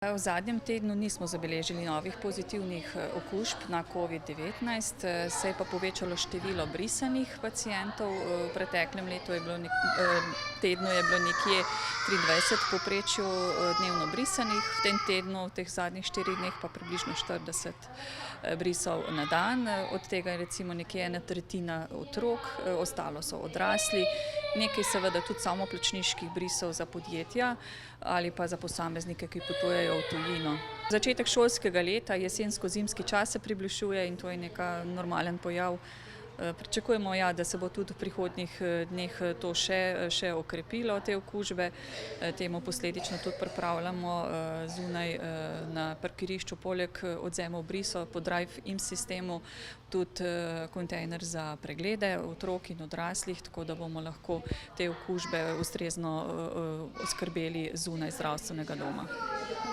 V zadnjem tednu nismo zabeležili novih pozitivnih okužb na COVID-19, se je pa povečalo število brisanih pacientov. V preteklem tednu je bilo nekje 23 v povprečju dnevno brisanih, v tem tednu, v teh zadnjih 4 dneh pa približno 40 brisov na dan. Od tega je recimo nekje 1/3 otrok, ostalo so odrasli. Nekaj seveda tudi samoplačniških brisov za podjetja ali pa za posameznike, ki potujejo v tujino. Začetek šolskega leta, jesensko-zimski čas se približuje in to je neki normalen pojav. Pričakujemo, da se bo tudi v prihodnjih dneh to še okrepilo, te okužbe. Temu posledično tudi pripravljamo zunaj na parkirišču poleg odvzemov brisov po drive-in sistemu tudi kontejner za preglede otrok in odraslih, tako da bomo lahko te okužbe ustrezno oskrbeli zunaj zdravstvenega doma.